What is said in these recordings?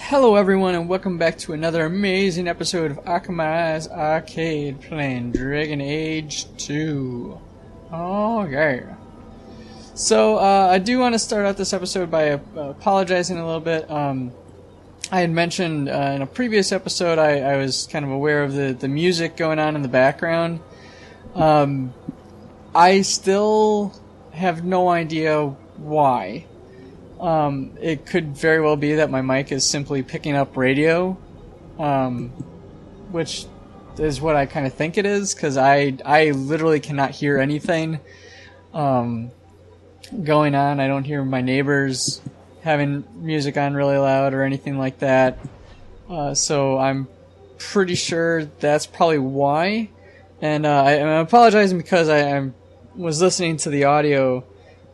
Hello everyone and welcome back to another amazing episode of Arcemise Arcade playing Dragon Age 2. Oh yeah. So I do want to start out this episode by apologizing a little bit. I had mentioned in a previous episode I was kind of aware of the music going on in the background. I still have no idea why. It could very well be that my mic is simply picking up radio, which is what I kind of think it is, because I literally cannot hear anything going on. I don't hear my neighbors having music on really loud or anything like that, so I'm pretty sure that's probably why. And I'm apologizing because I was listening to the audio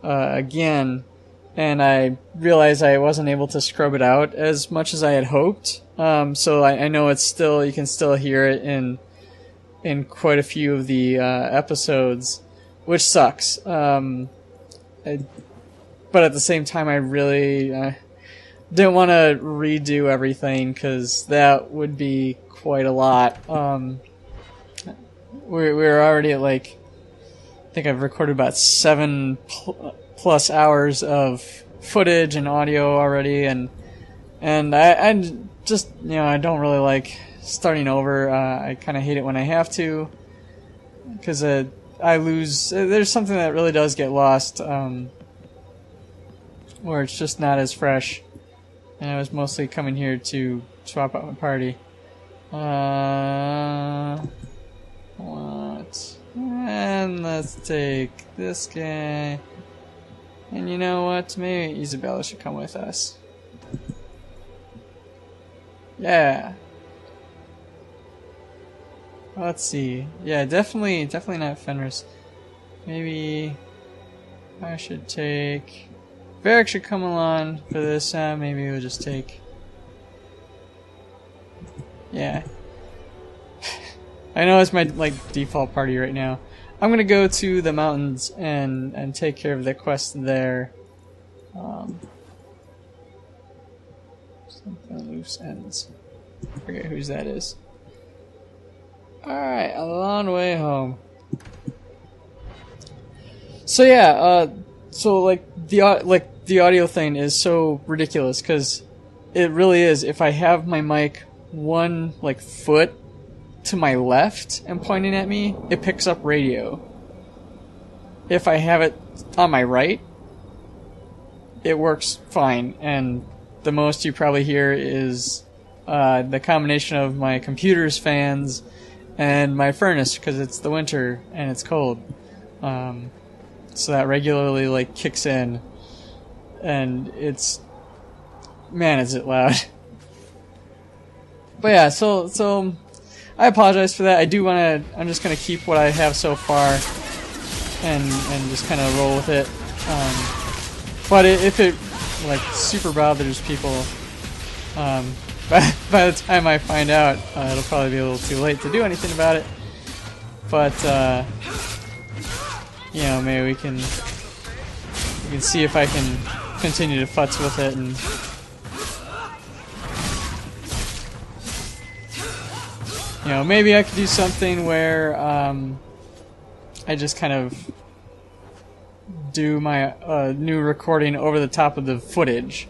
again, and I realized I wasn't able to scrub it out as much as I had hoped. So I know it's still, you can still hear it in quite a few of the episodes, which sucks. But at the same time, I really didn't want to redo everything, because that would be quite a lot. We're already at, like, I think I've recorded about 7 plus hours of footage and audio already, and I just, I don't really like starting over. I kind of hate it when I have to, because I lose. There's something that really does get lost, where it's just not as fresh. And I was mostly coming here to swap out my party. What? And let's take this guy. And you know what? Maybe Isabella should come with us. Yeah. Let's see. Yeah, definitely not Fenris. Maybe I should take... Varric should come along for this. Maybe we'll just take... Yeah. I know it's my default party right now. I'm gonna go to the mountains and take care of the quest there. Something loose ends. I forget whose that is. Alright, a long way home. So yeah, the audio thing is so ridiculous, because it really is. If I have my mic one foot to my left and pointing at me, it picks up radio. If I have it on my right, it works fine, and the most you probably hear is the combination of my computer's fans and my furnace, because it's the winter and it's cold. So that regularly kicks in, and it's, man, is it loud. But yeah, so I apologize for that. I'm just gonna keep what I have so far and just kind of roll with it. But if it super bothers people, by the time I find out, it'll probably be a little too late to do anything about it. But maybe we can see if I can continue to futz with it and. Maybe I could do something where I just kind of do my new recording over the top of the footage.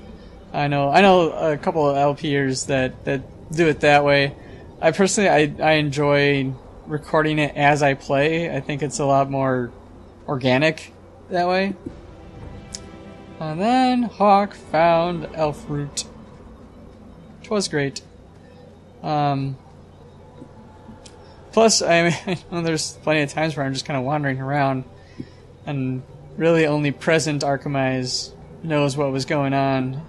I know a couple of LPers that do it that way. I personally I enjoy recording it as I play. I think it's a lot more organic that way. And then Hawk found elf root, which was great. Plus, I know there's plenty of times where I'm just kind of wandering around, and really only present Arcemise knows what was going on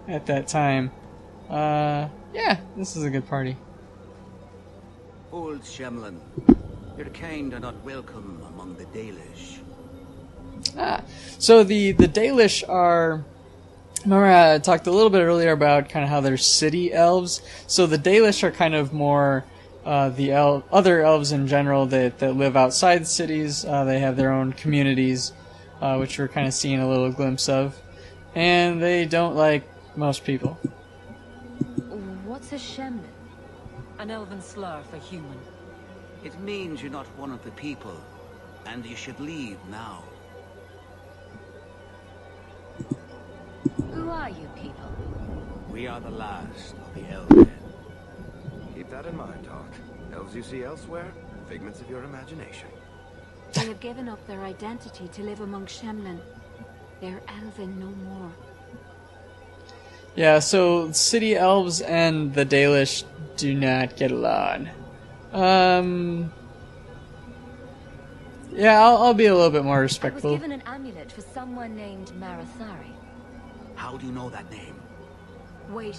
at that time. Yeah, this is a good party. Old Shemlin, your kind are not welcome among the Dalish. So the Dalish are... Remember I talked a little bit earlier about kind of how they're city elves? So the Dalish are kind of more... the other elves in general that live outside cities. They have their own communities, which we're kind of seeing a little glimpse of, and they don't like most people. What's a Shemlin? An elven slur for human. It means you're not one of the people, and you should leave now. Who are you people? We are the last of the elves. Keep that in mind, Hawk. Elves you see elsewhere, figments of your imagination. They have given up their identity to live among Shemlin. They're elven no more. Yeah, so city elves and the Dalish do not get along. Yeah, I'll be a little bit more I respectful. was given an amulet for someone named Marathari. How do you know that name? Wait,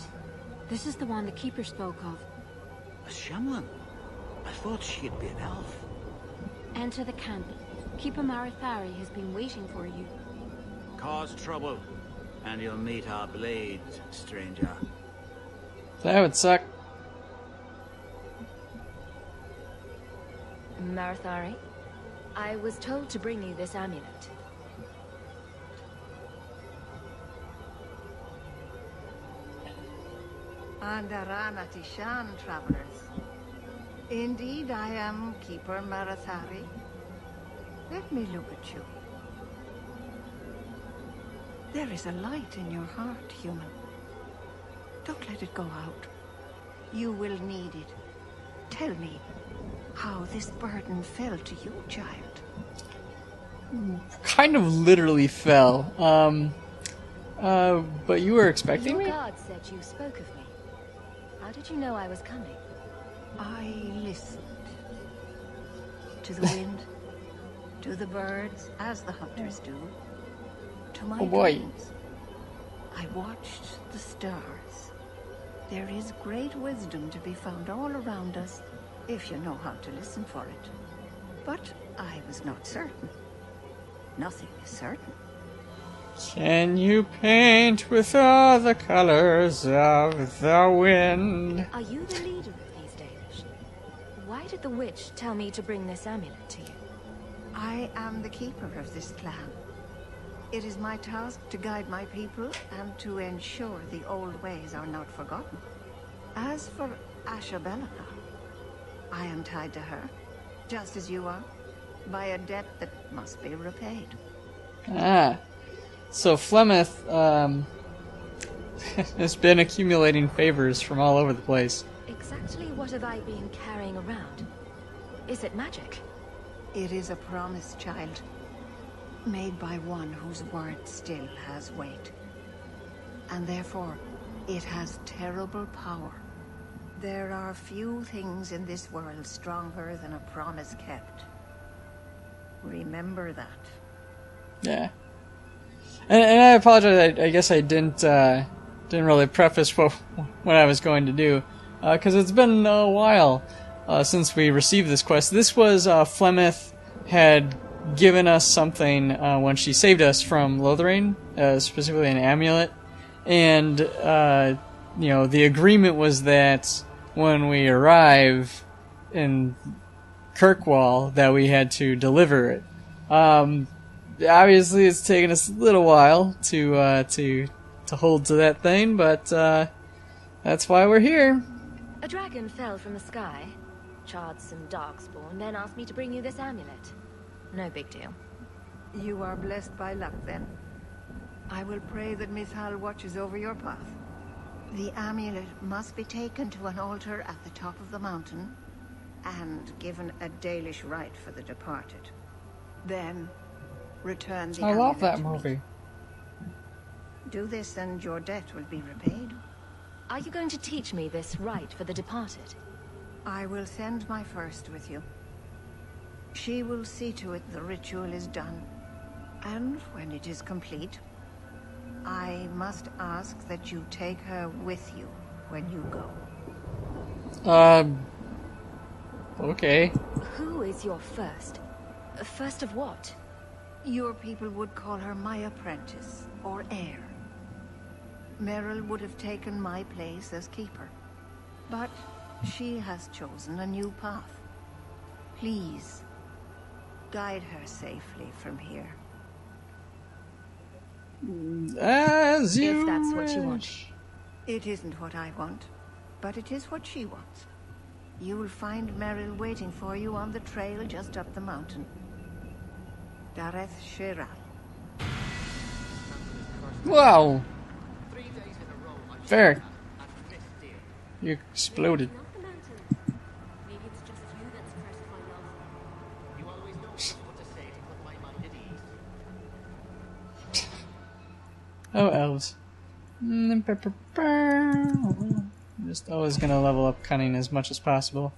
this is the one the Keeper spoke of. A Shemlin? I thought she'd be an elf. Enter the camp. Keeper Marathari has been waiting for you. Cause trouble, and you'll meet our blades, stranger. That would suck. Marathari, I was told to bring you this amulet. Andarana Tishan, travelers. Indeed, I am Keeper Marathari. Let me look at you. There is a light in your heart, human. Don't let it go out. You will need it. Tell me how this burden fell to you, child. Kind of literally fell. But you were expecting Your me? guard said you spoke of me. How did you know I was coming? I listened. To the wind, to the birds, as the hunters do. To my Oh boy. dreams. I watched the stars. There is great wisdom to be found all around us, if you know how to listen for it. But I was not certain. Nothing is certain. Can you paint with all the colors of the wind? Are you the leader of these Dalish? Why did the witch tell me to bring this amulet to you? I am the keeper of this clan. It is my task to guide my people and to ensure the old ways are not forgotten. As for Ashabelaka, I am tied to her, just as you are, by a debt that must be repaid. Ah. So Flemeth, has been accumulating favors from all over the place. Exactly what have I been carrying around? Is it magic? It is a promise, child, made by one whose word still has weight. And therefore, it has terrible power. There are few things in this world stronger than a promise kept. Remember that. Yeah. And I apologize. I guess I didn't really preface what I was going to do, because it's been a while since we received this quest. This was Flemeth had given us something when she saved us from Lotharing, specifically an amulet, and the agreement was that when we arrive in Kirkwall, that we had to deliver it. Obviously, it's taken us a little while to hold to that thing, but that's why we're here. A dragon fell from the sky, charred some darkspawn, then asked me to bring you this amulet. No big deal. You are blessed by luck, then. I will pray that Miss Hal watches over your path. The amulet must be taken to an altar at the top of the mountain and given a Dalish rite for the departed. Then, return the I love amulet that to me. movie. Do this and your debt will be repaid. Are you going to teach me this rite for the departed? I will send my first with you. She will see to it the ritual is done. And when it is complete, I must ask that you take her with you when you go. Okay. Who is your first? First of what? Your people would call her my apprentice, or heir. Meryl would have taken my place as keeper. But she has chosen a new path. Please, guide her safely from here. As you If that's what you want. wish. It isn't what I want. but it is what she wants. You will find Merrill waiting for you on the trail just up the mountain. Dareth Shiral. Wow! Varric, you exploded. Not the mountain. Maybe it's just you that's cursed by love. You always know what to say to put my mind at ease. Oh, elves. Just always gonna level up cunning as much as possible.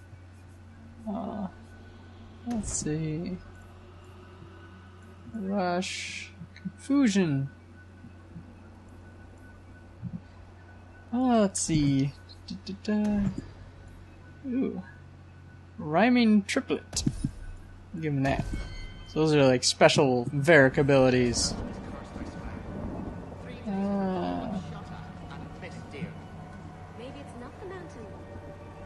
Let's see. Rush. Confusion. Let's see. Ooh. Rhyming triplet. Give him that. So those are like special Varric abilities. Maybe it's not the mountain.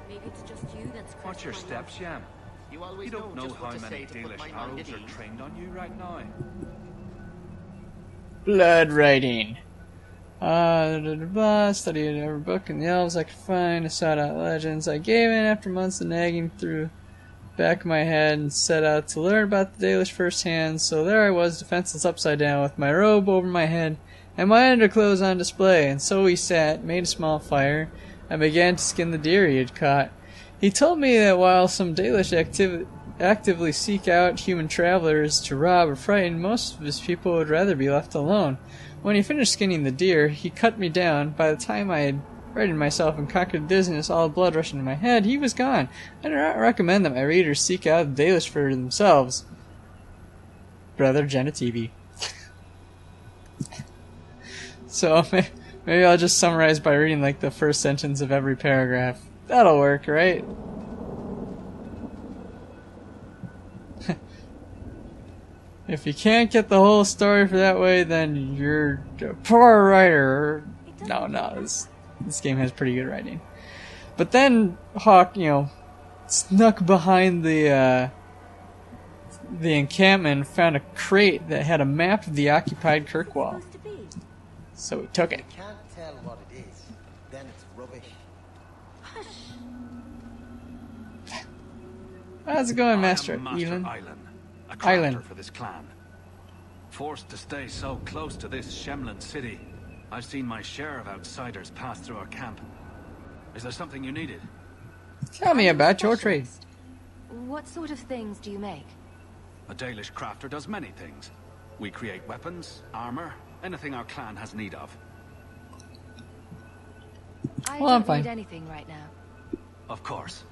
Maybe it's just you that's cursed Watch your by steps, love. Sham. You always You don't know just how what to many say to put Dalish my mind arrows at are ease. trained on you right now. Blood writing. Studied every book in the elves I could find. I sought out legends. I gave in after months of nagging through the back of my head and set out to learn about the Dalish firsthand. So there I was, defenseless upside down, with my robe over my head and my underclothes on display. And so he sat, made a small fire, and began to skin the deer he had caught. He told me that while some Dalish actively seek out human travelers to rob or frighten, most of his people would rather be left alone. When he finished skinning the deer, he cut me down. By the time I had righted myself and conquered dizziness, all the blood rushing to my head, he was gone. I do not recommend that my readers seek out the Dalish for themselves. Brother Genitivi. So, maybe I'll just summarize by reading like the first sentence of every paragraph. That'll work, right? If you can't get the whole story for that way, then you're a poor writer. No, this game has pretty good writing. But then Hawk, snuck behind the encampment and found a crate that had a map of the occupied Kirkwall. Supposed to be. So he took it. Can't tell what it is. Then it's rubbish. How's it going, Master I am Master Elin? a crafter for this clan. Forced to stay so close to this Shemlin city, I've seen my share of outsiders pass through our camp. Is there something you needed? Tell me about your trade. What sort of things do you make? A Dalish crafter does many things. We create weapons, armor, anything our clan has need of. I Well, I'm don't fine. need anything right now. Of course.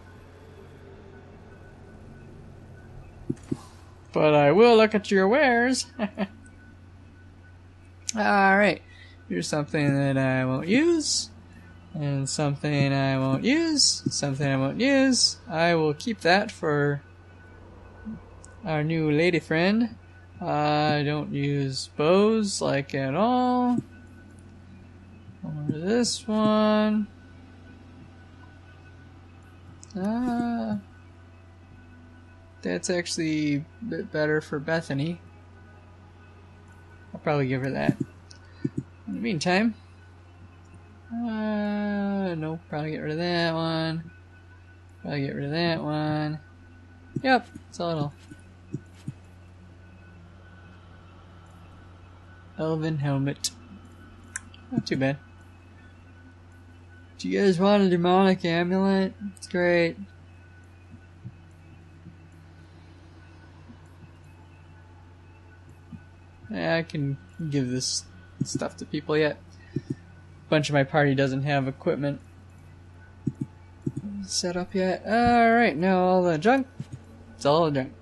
But I will look at your wares. Alright. Here's something that I won't use. And something I won't use. Something I won't use. I will keep that for our new lady friend. I don't use bows, like, at all. Or this one. That's actually a bit better for Bethany. I'll probably give her that. In the meantime, no, probably get rid of that one. Probably get rid of that one. Yep, that's all it'll. Elven helmet. Not too bad. Do you guys want a demonic amulet? It's great. I can give this stuff to people yet. A bunch of my party doesn't have equipment set up yet. Alright, now all the junk. It's all the junk.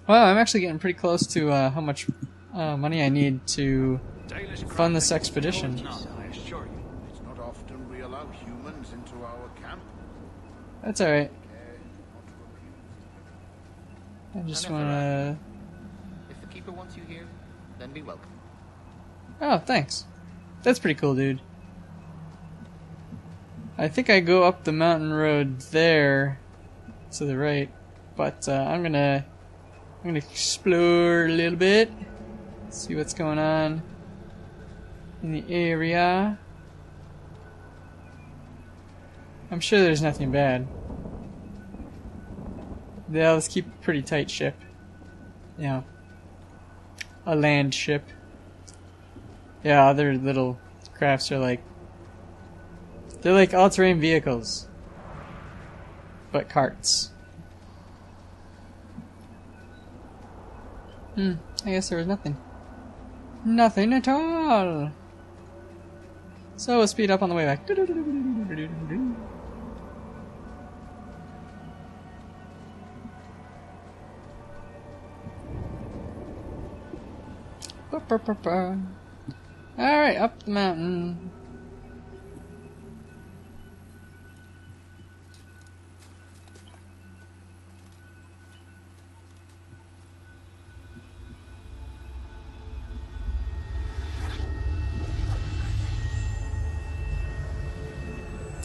Well, I'm actually getting pretty close to how much money I need to fund this expedition. I assure you. It's not often we allow humans into our camp. That's alright. I just Never wanna... If the keeper wants you here, then be welcome. Oh, thanks. That's pretty cool, dude. I think I go up the mountain road there to the right, but I'm gonna explore a little bit, see what's going on in the area. I'm sure there's nothing bad. The elves keep a pretty tight ship. You know, a land ship. Yeah, other little crafts are like... They're like all-terrain vehicles. But carts. I guess there was nothing. Nothing at all! So we'll speed up on the way back. Alright, up the mountain.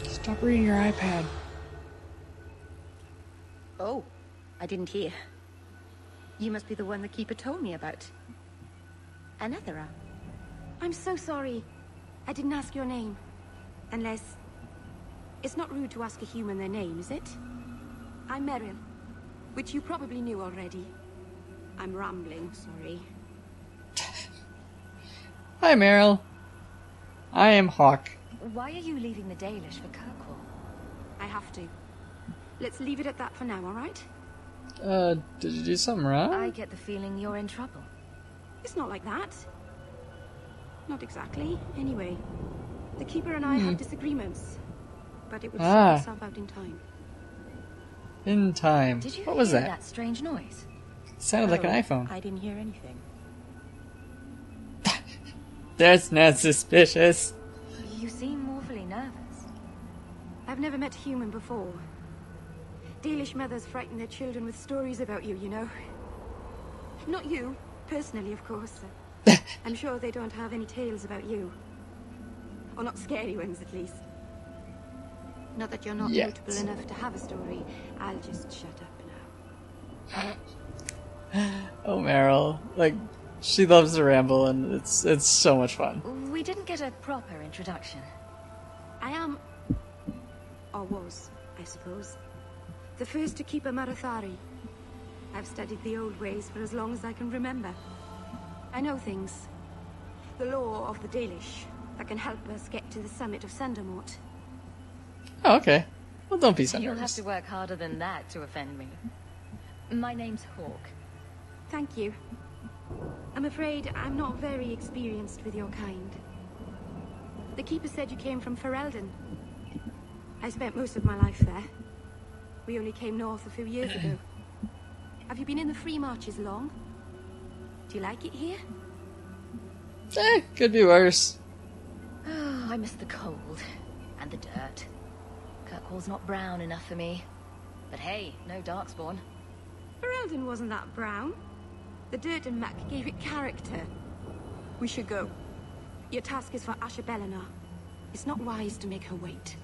Stop reading your iPad. Oh, I didn't hear. You must be the one the Keeper told me about. Anethera. I'm so sorry. I didn't ask your name. Unless... It's not rude to ask a human their name, is it? I'm Meryl, which you probably knew already. I'm rambling, sorry. Hi, Meryl. I am Hawk. Why are you leaving the Dalish for Kirkwall? I have to. Let's leave it at that for now, alright? Did you do something wrong? I get the feeling you're in trouble. It's not like that. Not exactly, anyway. The Keeper and I had disagreements. But it would sort itself out in time. In time. Did you what was hear that? That strange noise? It sounded like an iPhone. I didn't hear anything. That's not suspicious. You seem awfully nervous. I've never met a human before. Dalish mothers frighten their children with stories about you, you know. Not you, personally, of course. I'm sure they don't have any tales about you. Or not scary ones, at least. Not that you're not notable enough to have a story. I'll just shut up now. Oh, Meryl. Like, she loves to ramble, and it's so much fun. We didn't get a proper introduction. I am... or was, I suppose. The first to keep a Marathari. I've studied the old ways for as long as I can remember. I know things. The law of the Dalish that can help us get to the summit of Sundermort. Oh, okay. Well, don't be so You'll nervous. have to work harder than that to offend me. My name's Hawk. Thank you. I'm afraid I'm not very experienced with your kind. The Keeper said you came from Ferelden. I spent most of my life there. We only came north a few years ago. Have you been in the Free Marches long? Do you like it here? Could be worse. Oh, I miss the cold. And the dirt. Kirkwall's not brown enough for me. But hey, no Darkspawn. Ferelden wasn't that brown. The dirt and muck gave it character. We should go. Your task is for Asha Bellinar. It's not wise to make her wait.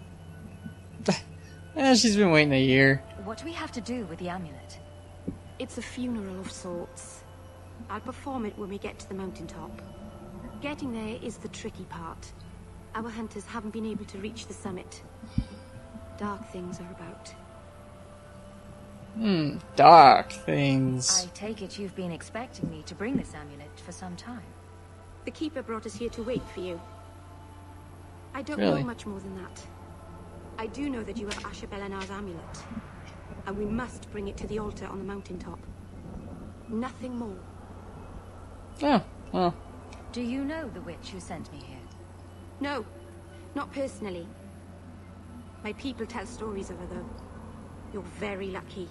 She's been waiting a year. What do we have to do with the amulet? It's a funeral of sorts. I'll perform it when we get to the mountaintop. Getting there is the tricky part. Our hunters haven't been able to reach the summit. Dark things are about. Dark things. I take it you've been expecting me to bring this amulet for some time. The Keeper brought us here to wait for you. I don't Really? know much more than that. I do know that you have Asha Bellinar's amulet. And we must bring it to the altar on the mountaintop. Nothing more. Oh, well. Do you know the witch who sent me here? No, not personally. My people tell stories of her, though. You're very lucky.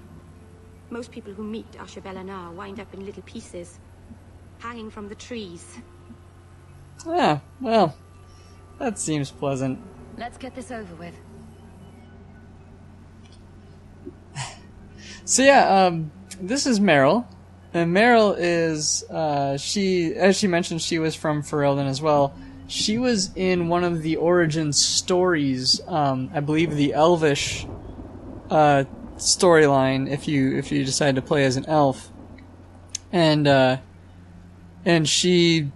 Most people who meet Asha Bellinar wind up in little pieces, hanging from the trees. Yeah, well, that seems pleasant. Let's get this over with. So yeah, this is Meryl. And Meryl is, as she mentioned, she was from Ferelden as well. She was in one of the origin stories, I believe the Elvish storyline, if you decide to play as an elf. And she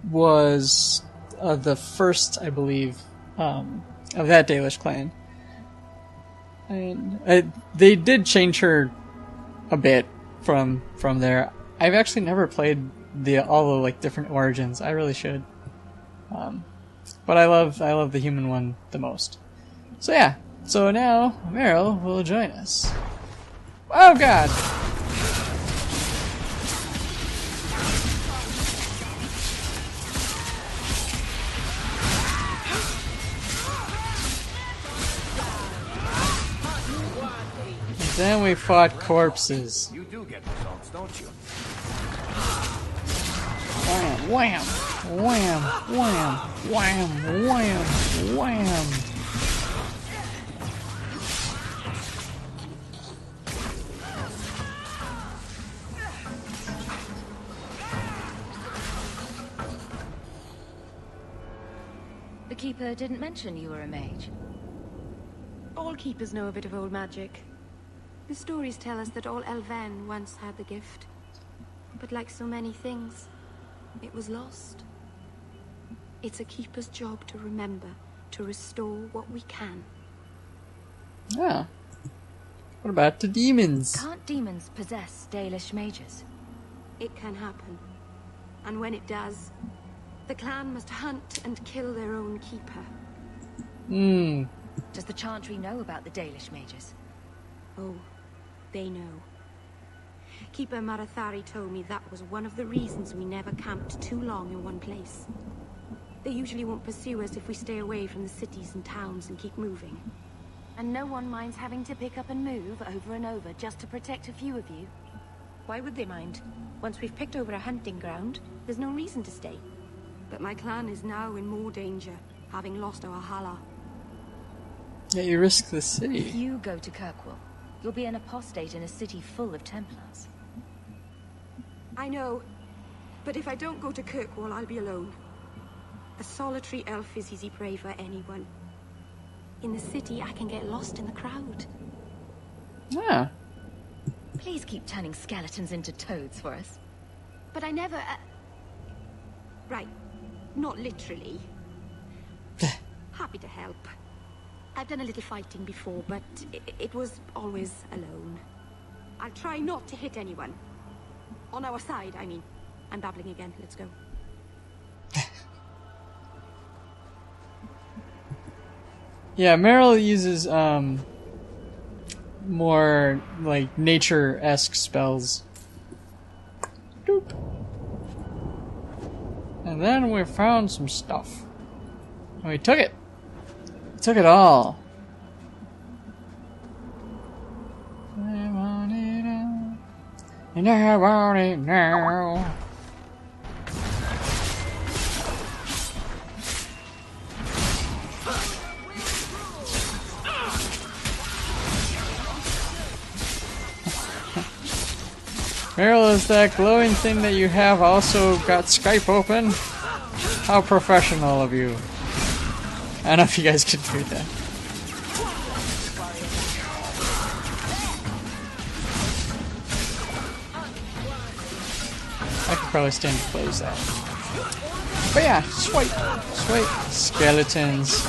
was the first, I believe, of that Dalish clan. They did change her a bit from there. I've actually never played all the like different origins. I really should. But I love the human one the most. So yeah. So now Meryl will join us. Oh god. Then we fought corpses. You do get results, don't you? Wham, wham, wham, wham, wham, wham, wham. The Keeper didn't mention you were a mage. All keepers know a bit of old magic. The stories tell us that all Elven once had the gift. But like so many things, it was lost. It's a keeper's job to remember, to restore what we can. Yeah. What about the demons? Can't demons possess Dalish mages? It can happen. And when it does, the clan must hunt and kill their own keeper. Does the Chantry know about the Dalish mages? Oh, they know. Keeper Marathari told me that was one of the reasons we never camped too long in one place. They usually won't pursue us if we stay away from the cities and towns and keep moving. And no one minds having to pick up and move over and over just to protect a few of you? Why would they mind? Once we've picked over a hunting ground, there's no reason to stay. But my clan is now in more danger, having lost our Hala. Yeah, you risk the If city. you go to Kirkwall, you'll be an apostate in a city full of Templars. I know, but if I don't go to Kirkwall, I'll be alone. A solitary elf is easy prey for anyone. In the city, I can get lost in the crowd. Yeah. Please keep turning skeletons into toads for us. But I never... Right, not literally. Happy to help. I've done a little fighting before, but it was always alone. I'll try not to hit anyone. On our side, I mean. I'm babbling again, let's go. Yeah, Meryl uses more like nature-esque spells. Doop. And then we found some stuff. And we took it. We took it all. I want it all. And I want it now. Meryl, is that glowing thing that you have also got Skype open? How professional of you. I don't know if you guys can do that. I could probably stand to close that. But yeah, swipe, skeletons.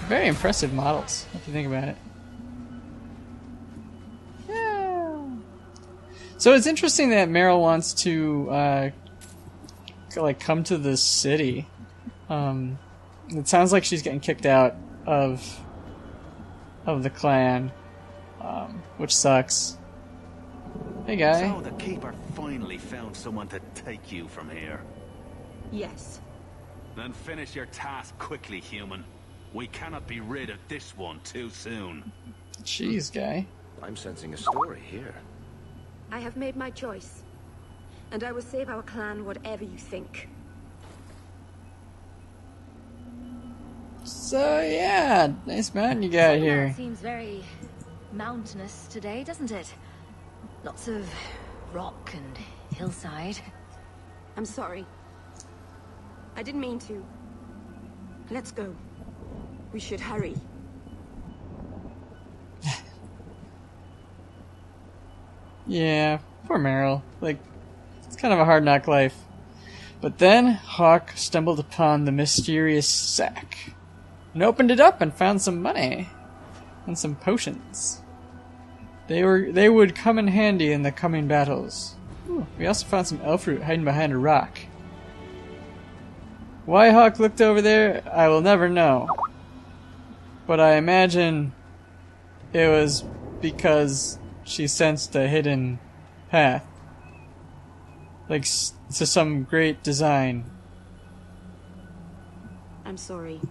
Very impressive models, if you think about it. So it's interesting that Meryl wants to like come to this city. It sounds like she's getting kicked out of the clan, which sucks. Hey guy. So the Keeper finally found someone to take you from here. Yes. Then finish your task quickly, human. We cannot be rid of this one too soon. Jeez, guy. I'm sensing a story here. I have made my choice. And I will save our clan whatever you think. So yeah, nice mountain you got here. Seems very mountainous today, doesn't it? Lots of rock and hillside. I'm sorry. I didn't mean to. Let's go. We should hurry. Yeah, poor Meryl. Like, it's kind of a hard knock life. But then Hawk stumbled upon the mysterious sack. and opened it up and found some money and some potions. They would come in handy in the coming battles. Ooh, we also found some elf fruit hiding behind a rock. Why Hawk looked over there, I will never know. But I imagine it was because she sensed a hidden path. Like to some great design. I'm sorry.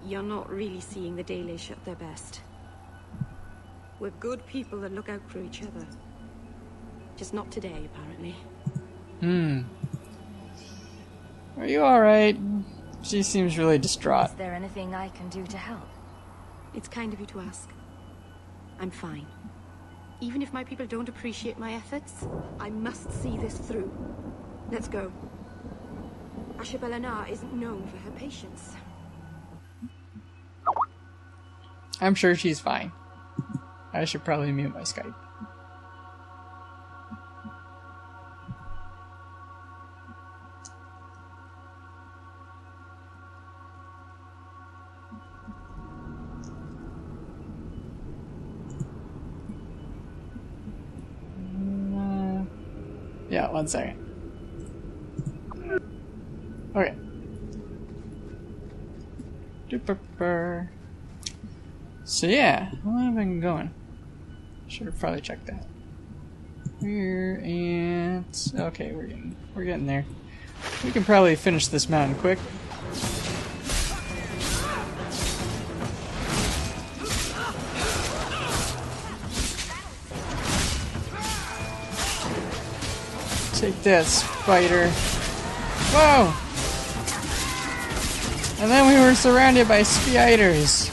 You're not really seeing the Dalish at their best. We're good people that look out for each other. Just not today, apparently. Are you alright? She seems really distraught. Is there anything I can do to help? It's kind of you to ask. I'm fine. Even if my people don't appreciate my efforts, I must see this through. Let's go. Ashabel isn't known for her patience. I'm sure she's fine. I should probably mute my Skype. Yeah, 1 second. Okay. So yeah, how long have I been going? Should have probably checked that. Here and okay, we're getting there. We can probably finish this mountain quick. Take that, spider. Whoa! And then we were surrounded by spiders.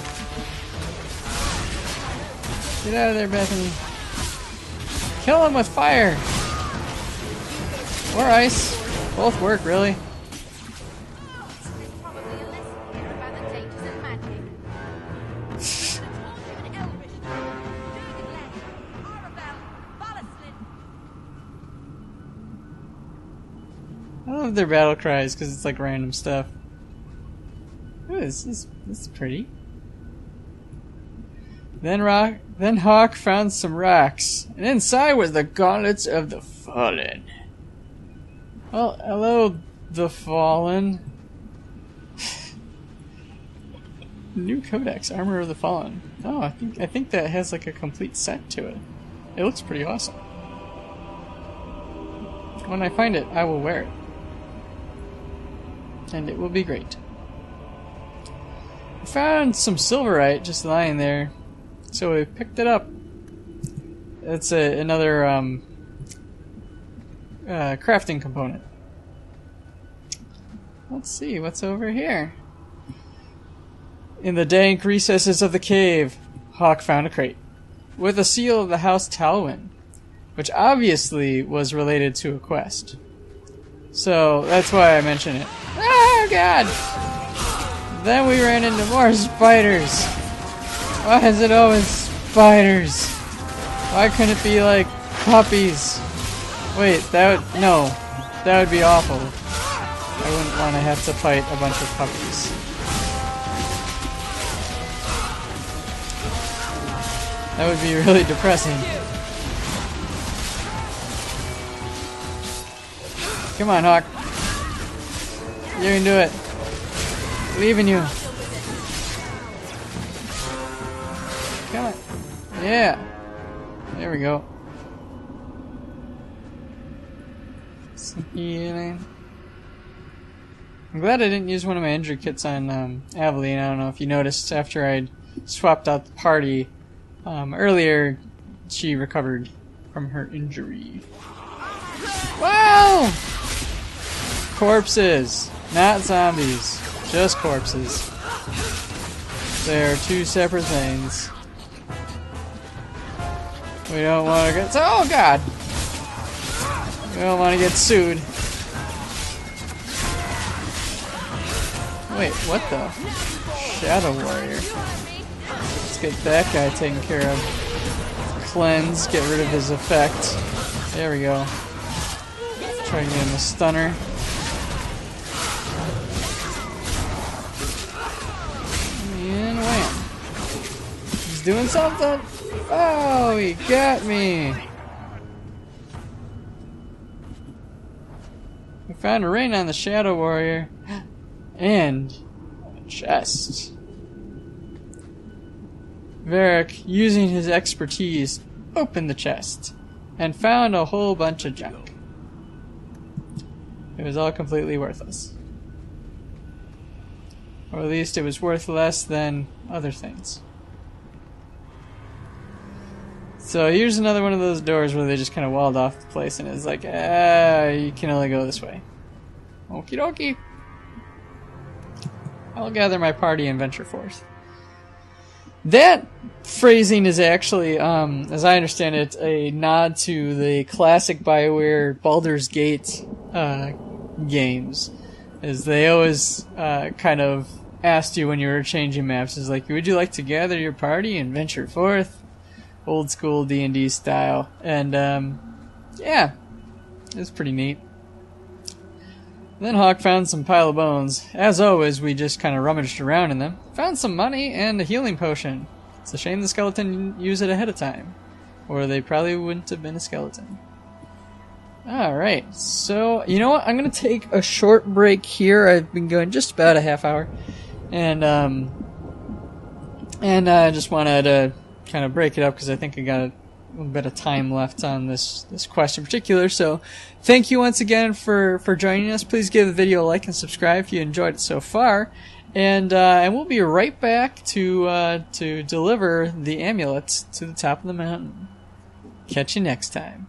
Get out of there, Bethany. Kill him with fire! Or ice. Both work, really. I love their battle cries because it's like random stuff. Ooh, this is pretty. Then Hawk found some rocks, and inside was the gauntlets of the Fallen. Well, hello, the Fallen. New Codex, Armor of the Fallen. Oh, I think that has like a complete set to it. It looks pretty awesome. When I find it, I will wear it. And it will be great. I found some silverite just lying there, so we picked it up. It's another crafting component. Let's see what's over here. In the dank recesses of the cave, Hawk found a crate with a seal of the House Talwyn, which obviously was related to a quest. So that's why I mention it. Oh god! Then we ran into more spiders. Why is it always spiders? Why couldn't it be like puppies? Wait, that would be awful. I wouldn't want to have to fight a bunch of puppies. That would be really depressing. Come on, Hawk. You can do it. Believe in you. Come on. Yeah. There we go. Some healing. I'm glad I didn't use one of my injury kits on Aveline. I don't know if you noticed after I'd swapped out the party earlier, she recovered from her injury. Wow! Corpses, not zombies, just corpses. They are two separate things. We don't want to get. Oh god! We don't want to get sued. Wait, what the? Shadow Warrior. Let's get that guy taken care of. Cleanse, get rid of his effect. There we go. Try to get him a stunner. doing something. Oh, he got me. We found a ring on the Shadow Warrior. And a chest. Varric, using his expertise, opened the chest and found a whole bunch of junk. It was all completely worthless. Or at least it was worth less than other things. So here's another one of those doors where they just kind of walled off the place and it's like, you can only go this way. Okie dokie. I'll gather my party and venture forth. That phrasing is actually, as I understand it, a nod to the classic Bioware Baldur's Gate games. As they always kind of asked you when you were changing maps, is like, would you like to gather your party and venture forth? Old school D&D style. And, yeah, it was pretty neat. Then Hawk found some pile of bones. As always, we just kind of rummaged around in them. Found some money and a healing potion. It's a shame the skeleton didn't use it ahead of time. Or they probably wouldn't have been a skeleton. Alright, so, you know what? I'm going to take a short break here. I've been going just about a half hour. And I just wanted to kind of break it up because I think I got a little bit of time left on this quest in particular. So thank you once again for joining us. Please give the video a like and subscribe if you enjoyed it so far. And we'll be right back to deliver the amulet to the top of the mountain. Catch you next time.